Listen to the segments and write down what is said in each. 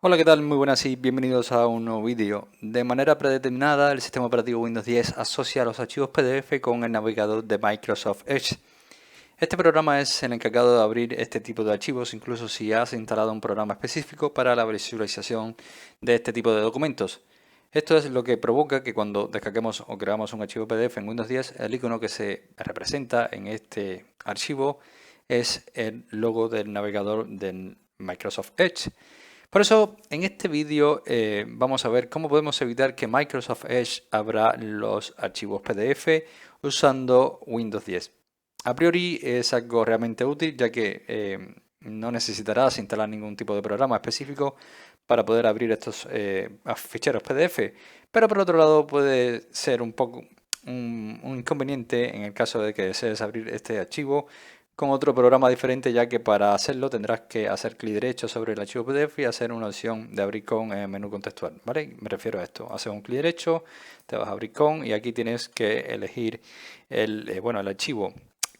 Hola, ¿qué tal? Muy buenas y bienvenidos a un nuevo vídeo. De manera predeterminada, el sistema operativo Windows 10 asocia los archivos PDF con el navegador de Microsoft Edge. Este programa es el encargado de abrir este tipo de archivos, incluso si has instalado un programa específico para la visualización de este tipo de documentos. Esto es lo que provoca que cuando descarguemos o creamos un archivo PDF en Windows 10, el icono que se representa en este archivo es el logo del navegador de Microsoft Edge. Por eso, en este vídeo vamos a ver cómo podemos evitar que Microsoft Edge abra los archivos PDF usando Windows 10. A priori es algo realmente útil, ya que no necesitarás instalar ningún tipo de programa específico para poder abrir estos ficheros PDF. Pero por otro lado puede ser un poco un inconveniente en el caso de que desees abrir este archivo con otro programa diferente, ya que para hacerlo tendrás que hacer clic derecho sobre el archivo PDF y hacer una opción de abrir con menú contextual, ¿vale? Me refiero a esto, haces un clic derecho, te vas a abrir con y aquí tienes que elegir el archivo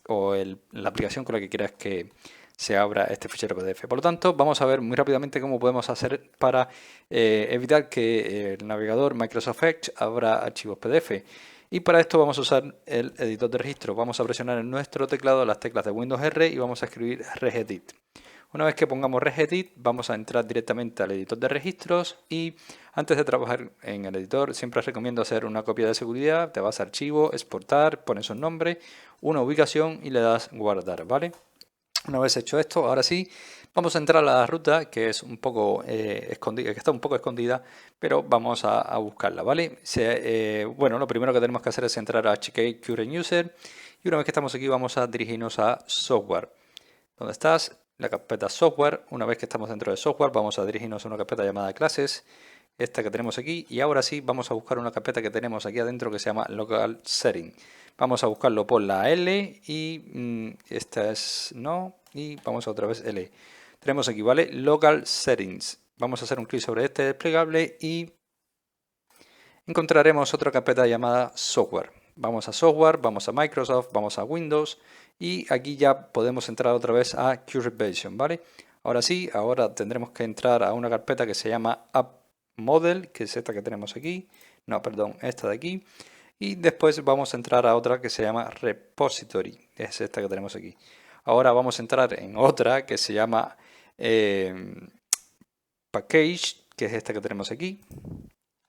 o la aplicación con la que quieras que se abra este fichero PDF. Por lo tanto, vamos a ver muy rápidamente cómo podemos hacer para evitar que el navegador Microsoft Edge abra archivos PDF. Y para esto vamos a usar el editor de registro. Vamos a presionar en nuestro teclado las teclas de Windows R y vamos a escribir regedit. Una vez que pongamos regedit, vamos a entrar directamente al editor de registros y antes de trabajar en el editor siempre os recomiendo hacer una copia de seguridad. Te vas a archivo, exportar, pones un nombre, una ubicación y le das guardar, ¿vale? Una vez hecho esto, ahora sí, vamos a entrar a la ruta que es un poco escondida, que está un poco escondida, pero vamos a buscarla, ¿vale? Bueno, lo primero que tenemos que hacer es entrar a HK Current User y una vez que estamos aquí vamos a dirigirnos a Software. ¿Dónde estás? La carpeta Software. Una vez que estamos dentro de Software vamos a dirigirnos a una carpeta llamada Clases, esta que tenemos aquí, y ahora sí vamos a buscar una carpeta que tenemos aquí adentro que se llama Local Setting. Vamos a buscarlo por la L y esta es no, y vamos a otra vez L. Tenemos aquí, ¿vale? Local Settings. Vamos a hacer un clic sobre este desplegable y encontraremos otra carpeta llamada Software. Vamos a Software, vamos a Microsoft, vamos a Windows y aquí ya podemos entrar otra vez a Current Version, ¿vale? Ahora sí, ahora tendremos que entrar a una carpeta que se llama App Model, que es esta que tenemos aquí. No, perdón, esta de aquí. Y después vamos a entrar a otra que se llama Repository, es esta que tenemos aquí. Ahora vamos a entrar en otra que se llama Package, que es esta que tenemos aquí.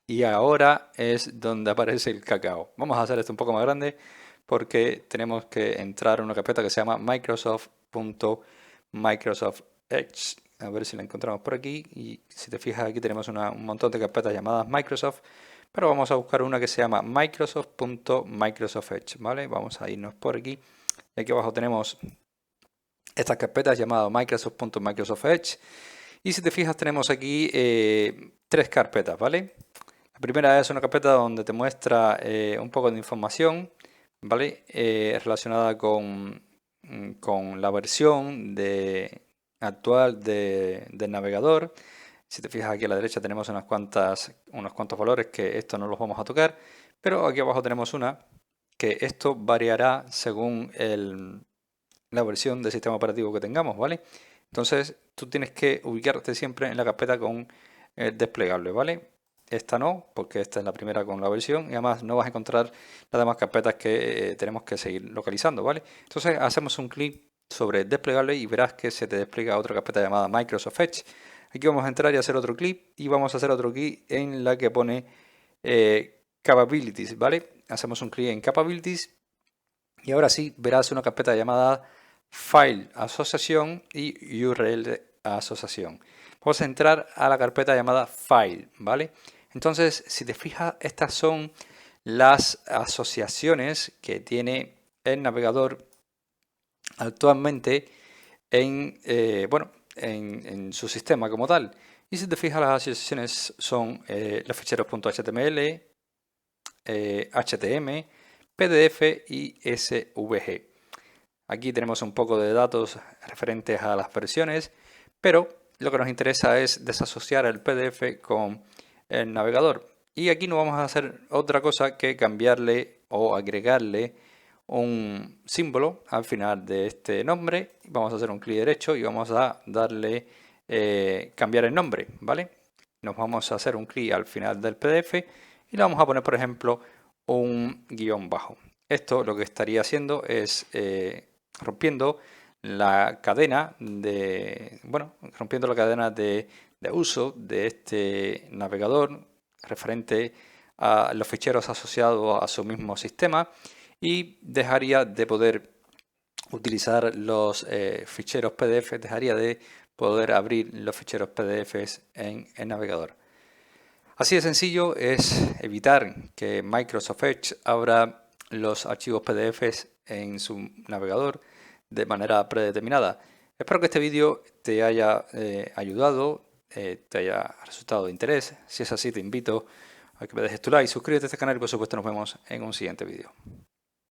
Y ahora es donde aparece el cacao. Vamos a hacer esto un poco más grande porque tenemos que entrar a una carpeta que se llama Microsoft.Microsoft Edge. A ver si la encontramos por aquí. Y si te fijas, aquí tenemos un montón de carpetas llamadas Microsoft. Pero vamos a buscar una que se llama Microsoft.Microsoft Edge, ¿vale? Vamos a irnos por aquí. Y aquí abajo tenemos estas carpetas llamadas Microsoft.Microsoft Edge. Y si te fijas, tenemos aquí tres carpetas, ¿vale? La primera es una carpeta donde te muestra un poco de información, ¿vale? Relacionada con la versión actual del navegador. Si te fijas aquí a la derecha tenemos unos cuantos valores que esto no los vamos a tocar, pero aquí abajo tenemos una que esto variará según la versión del sistema operativo que tengamos, ¿vale? Entonces tú tienes que ubicarte siempre en la carpeta con el desplegable, ¿vale? Esta no, porque esta es la primera con la versión y además no vas a encontrar las demás carpetas que tenemos que seguir localizando, ¿vale? Entonces hacemos un clic sobre el desplegable y verás que se te despliega otra carpeta llamada Microsoft Edge. Aquí vamos a entrar y hacer otro clic y vamos a hacer otro clic en la que pone Capabilities, ¿vale? Hacemos un clic en Capabilities y ahora sí verás una carpeta llamada File Asociación y URL Asociación. Vamos a entrar a la carpeta llamada File, ¿vale? Entonces, si te fijas, estas son las asociaciones que tiene el navegador actualmente en su sistema como tal. Y si te fijas, las asociaciones son los ficheros .html, HTML, PDF y SVG. Aquí tenemos un poco de datos referentes a las versiones, pero lo que nos interesa es desasociar el PDF con el navegador. Y aquí no vamos a hacer otra cosa que cambiarle o agregarle un símbolo al final de este nombre. Vamos a hacer un clic derecho y vamos a darle cambiar el nombre, ¿vale? nos vamos a hacer un clic al final del PDF y le vamos a poner, por ejemplo, un guión bajo. Esto lo que estaría haciendo es rompiendo la cadena de, de uso de este navegador referente a los ficheros asociados a su mismo sistema, y dejaría de poder utilizar los ficheros PDF, dejaría de poder abrir los ficheros PDFs en el navegador. Así de sencillo es evitar que Microsoft Edge abra los archivos PDFs en su navegador de manera predeterminada. Espero que este vídeo te haya ayudado, te haya resultado de interés. Si es así, te invito a que me dejes tu like, suscríbete a este canal y por supuesto nos vemos en un siguiente vídeo.